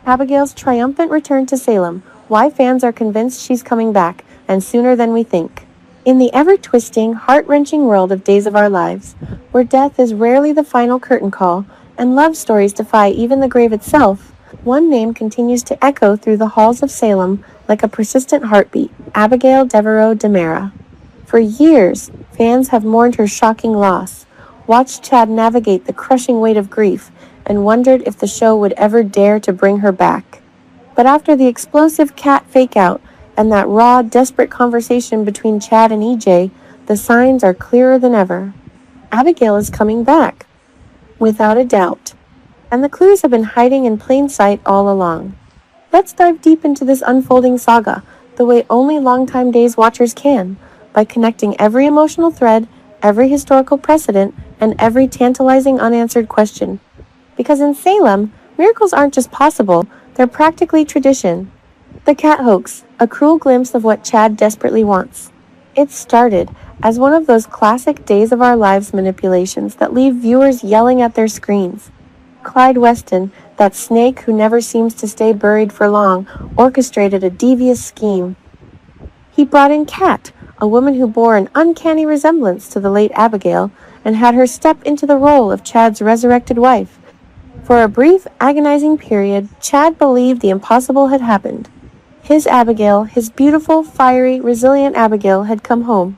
Abigail's triumphant return to Salem, why fans are convinced she's coming back, and sooner than we think. In the ever-twisting, heart-wrenching world of Days of Our Lives, where death is rarely the final curtain call, and love stories defy even the grave itself, one name continues to echo through the halls of Salem like a persistent heartbeat, Abigail Devereaux DiMera. For years, fans have mourned her shocking loss, watched Chad navigate the crushing weight of grief, and wondered if the show would ever dare to bring her back. But after the explosive cat fake-out and that raw, desperate conversation between Chad and EJ, the signs are clearer than ever. Abigail is coming back, without a doubt. And the clues have been hiding in plain sight all along. Let's dive deep into this unfolding saga, the way only longtime Days watchers can, by connecting every emotional thread, every historical precedent, and every tantalizing unanswered question. Because in Salem, miracles aren't just possible, they're practically tradition. The cat hoax, a cruel glimpse of what Chad desperately wants. It started as one of those classic Days of Our Lives manipulations that leave viewers yelling at their screens. Clyde Weston, that snake who never seems to stay buried for long, orchestrated a devious scheme. He brought in Kat, a woman who bore an uncanny resemblance to the late Abigail, and had her step into the role of Chad's resurrected wife. For a brief, agonizing period, Chad believed the impossible had happened. His Abigail, his beautiful, fiery, resilient Abigail, had come home.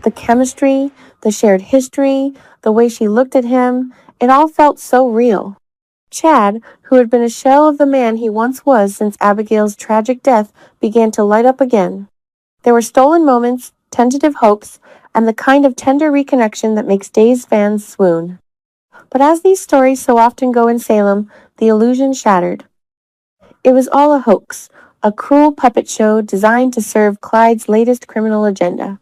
The chemistry, the shared history, the way she looked at him, it all felt so real. Chad, who had been a shell of the man he once was since Abigail's tragic death, began to light up again. There were stolen moments, tentative hopes, and the kind of tender reconnection that makes Days fans swoon. But as these stories so often go in Salem, the illusion shattered. It was all a hoax, a cruel puppet show designed to serve Clyde's latest criminal agenda.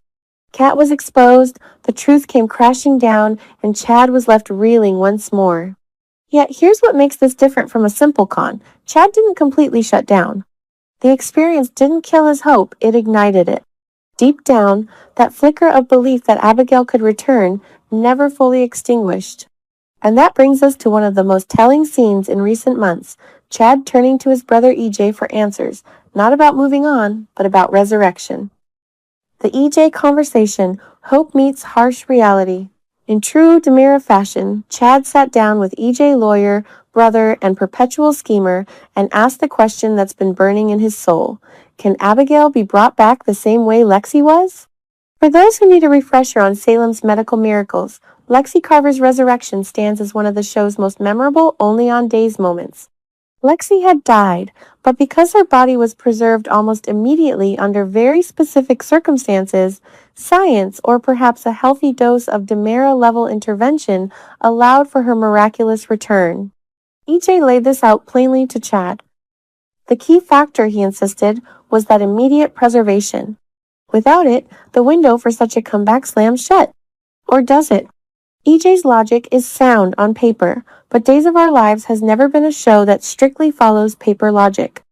Kat was exposed, the truth came crashing down, and Chad was left reeling once more. Yet here's what makes this different from a simple con. Chad didn't completely shut down. The experience didn't kill his hope, it ignited it. Deep down, that flicker of belief that Abigail could return never fully extinguished. And that brings us to one of the most telling scenes in recent months, Chad turning to his brother EJ for answers, not about moving on, but about resurrection. The EJ conversation, hope meets harsh reality. In true DiMera fashion, Chad sat down with EJ lawyer, brother, and perpetual schemer and asked the question that's been burning in his soul. Can Abigail be brought back the same way Lexi was? For those who need a refresher on Salem's medical miracles, Lexi Carver's resurrection stands as one of the show's most memorable only-on-Days moments. Lexi had died, but because her body was preserved almost immediately under very specific circumstances, science, or perhaps a healthy dose of DiMera-level intervention, allowed for her miraculous return. EJ laid this out plainly to Chad. The key factor, he insisted, was that immediate preservation. Without it, the window for such a comeback slams shut. Or does it? EJ's logic is sound on paper, but Days of Our Lives has never been a show that strictly follows paper logic.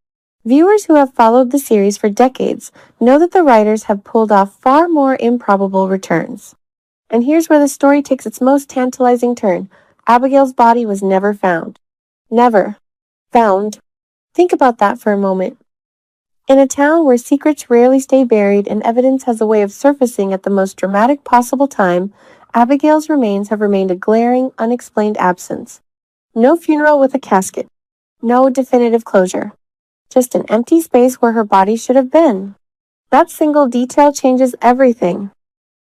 Viewers who have followed the series for decades know that the writers have pulled off far more improbable returns. And here's where the story takes its most tantalizing turn. Abigail's body was never found. Never. Found. Think about that for a moment. In a town where secrets rarely stay buried and evidence has a way of surfacing at the most dramatic possible time, Abigail's remains have remained a glaring, unexplained absence. No funeral with a casket. No definitive closure. Just an empty space where her body should have been. That single detail changes everything.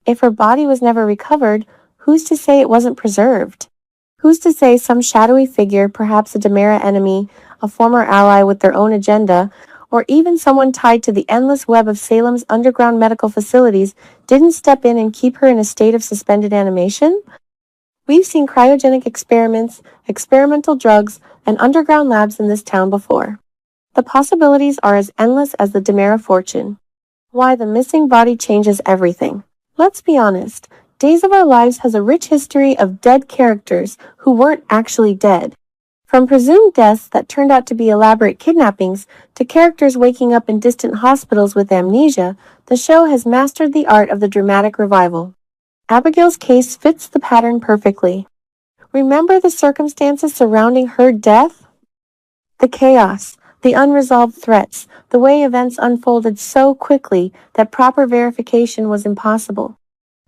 If her body was never recovered, who's to say it wasn't preserved? Who's to say some shadowy figure, perhaps a DiMera enemy, a former ally with their own agenda, or even someone tied to the endless web of Salem's underground medical facilities, didn't step in and keep her in a state of suspended animation? We've seen cryogenic experiments, experimental drugs, and underground labs in this town before. The possibilities are as endless as the DiMera fortune. Why the missing body changes everything. Let's be honest, Days of Our Lives has a rich history of dead characters who weren't actually dead. From presumed deaths that turned out to be elaborate kidnappings to characters waking up in distant hospitals with amnesia, the show has mastered the art of the dramatic revival. Abigail's case fits the pattern perfectly. Remember the circumstances surrounding her death? The chaos, The unresolved threats, the way events unfolded so quickly that proper verification was impossible.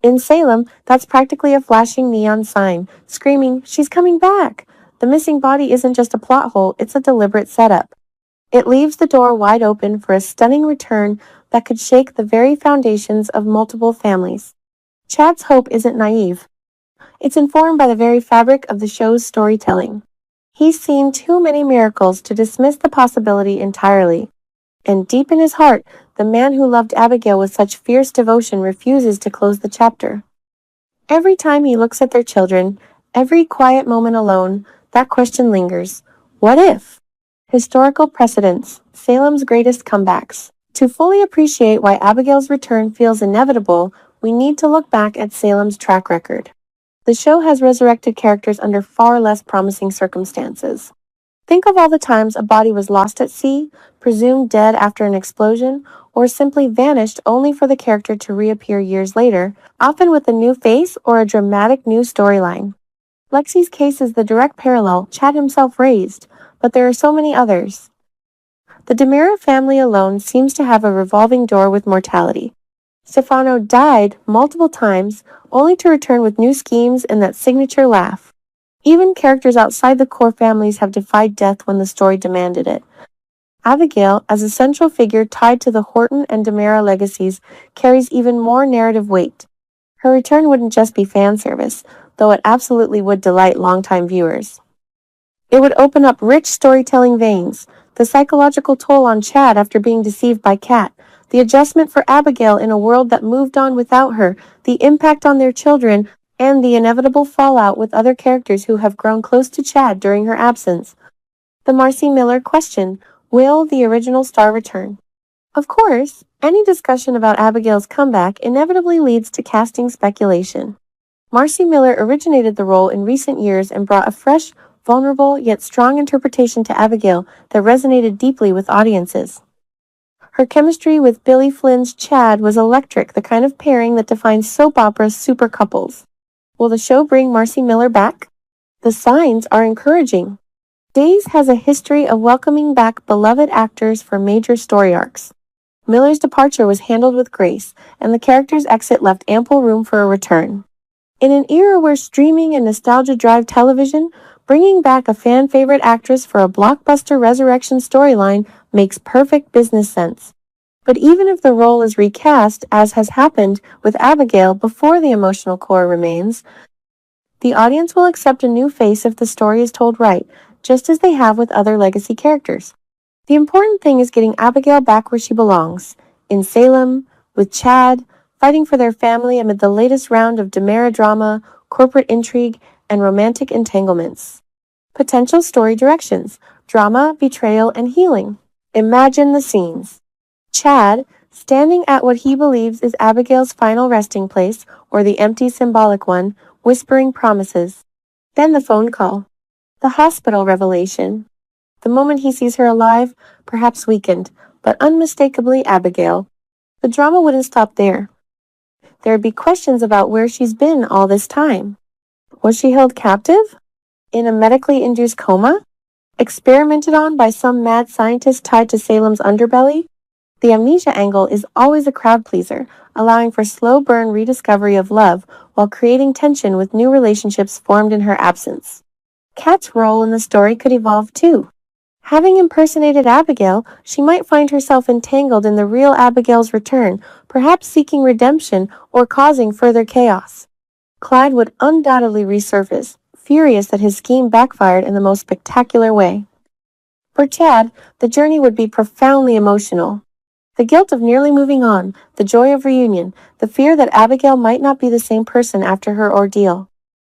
In Salem, that's practically a flashing neon sign, screaming, "She's coming back!" The missing body isn't just a plot hole, it's a deliberate setup. It leaves the door wide open for a stunning return that could shake the very foundations of multiple families. Chad's hope isn't naive. It's informed by the very fabric of the show's storytelling. He's seen too many miracles to dismiss the possibility entirely. And deep in his heart, the man who loved Abigail with such fierce devotion refuses to close the chapter. Every time he looks at their children, every quiet moment alone, that question lingers. What if? Historical precedents, Salem's greatest comebacks. To fully appreciate why Abigail's return feels inevitable, we need to look back at Salem's track record. The show has resurrected characters under far less promising circumstances. Think of all the times a body was lost at sea, presumed dead after an explosion, or simply vanished only for the character to reappear years later, often with a new face or a dramatic new storyline. Lexi's case is the direct parallel Chad himself raised, but there are so many others. The DiMera family alone seems to have a revolving door with mortality. Stefano died multiple times, only to return with new schemes and that signature laugh. Even characters outside the core families have defied death when the story demanded it. Abigail, as a central figure tied to the Horton and DiMera legacies, carries even more narrative weight. Her return wouldn't just be fan service, though it absolutely would delight longtime viewers. It would open up rich storytelling veins, the psychological toll on Chad after being deceived by Kat, the adjustment for Abigail in a world that moved on without her, the impact on their children, and the inevitable fallout with other characters who have grown close to Chad during her absence. The Marci Miller question, will the original star return? Of course, any discussion about Abigail's comeback inevitably leads to casting speculation. Marci Miller originated the role in recent years and brought a fresh, vulnerable, yet strong interpretation to Abigail that resonated deeply with audiences. Her chemistry with Billy Flynn's Chad was electric, the kind of pairing that defines soap opera's super couples. Will the show bring Marci Miller back? The signs are encouraging. Days has a history of welcoming back beloved actors for major story arcs. Miller's departure was handled with grace, and the character's exit left ample room for a return. In an era where streaming and nostalgia drive television, bringing back a fan-favorite actress for a blockbuster resurrection storyline makes perfect business sense. But even if the role is recast, as has happened with Abigail before the emotional core remains, the audience will accept a new face if the story is told right, just as they have with other legacy characters. The important thing is getting Abigail back where she belongs, in Salem, with Chad, fighting for their family amid the latest round of DiMera drama, corporate intrigue, and romantic entanglements. Potential story directions: drama, betrayal, and healing. Imagine the scenes. Chad, standing at what he believes is Abigail's final resting place, or the empty symbolic one, whispering promises. Then the phone call. The hospital revelation. The moment he sees her alive, perhaps weakened, but unmistakably Abigail. The drama wouldn't stop there. There would be questions about where she's been all this time. Was she held captive? In a medically induced coma? Experimented on by some mad scientist tied to Salem's underbelly? The amnesia angle is always a crowd pleaser, allowing for slow burn rediscovery of love while creating tension with new relationships formed in her absence. Kat's role in the story could evolve too. Having impersonated Abigail, she might find herself entangled in the real Abigail's return, perhaps seeking redemption or causing further chaos. Clyde would undoubtedly resurface, furious that his scheme backfired in the most spectacular way. For Chad, the journey would be profoundly emotional. The guilt of nearly moving on, the joy of reunion, the fear that Abigail might not be the same person after her ordeal.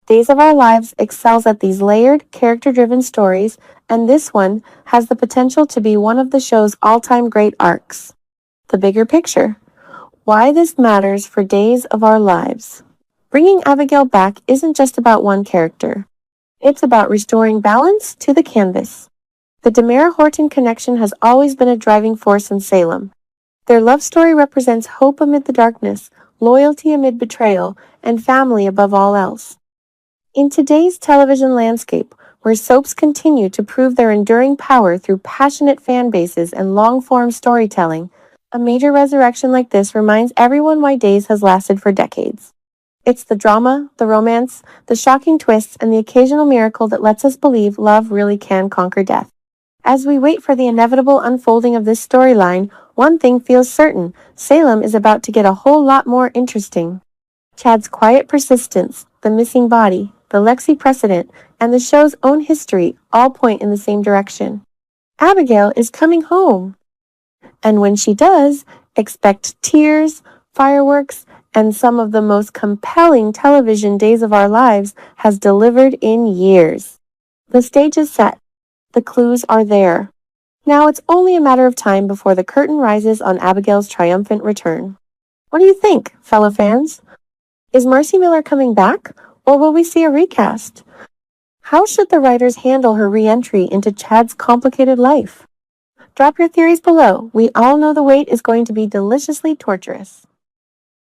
Days of Our Lives excels at these layered, character-driven stories, and this one has the potential to be one of the show's all-time great arcs. The bigger picture. Why this matters for Days of Our Lives. Bringing Abigail back isn't just about one character. It's about restoring balance to the canvas. The DiMera-Horton connection has always been a driving force in Salem. Their love story represents hope amid the darkness, loyalty amid betrayal, and family above all else. In today's television landscape, where soaps continue to prove their enduring power through passionate fan bases and long-form storytelling. A major resurrection like this reminds everyone why Days has lasted for decades. It's the drama, the romance, the shocking twists, and the occasional miracle that lets us believe love really can conquer death. As we wait for the inevitable unfolding of this storyline, one thing feels certain: Salem is about to get a whole lot more interesting. Chad's quiet persistence, the missing body, the Lexi precedent, and the show's own history all point in the same direction. Abigail is coming home. And when she does, expect tears, fireworks, and some of the most compelling television Days of Our Lives has delivered in years. The stage is set. The clues are there. Now it's only a matter of time before the curtain rises on Abigail's triumphant return. What do you think, fellow fans? Is Marci Miller coming back, or will we see a recast? How should the writers handle her re-entry into Chad's complicated life? Drop your theories below. We all know the wait is going to be deliciously torturous.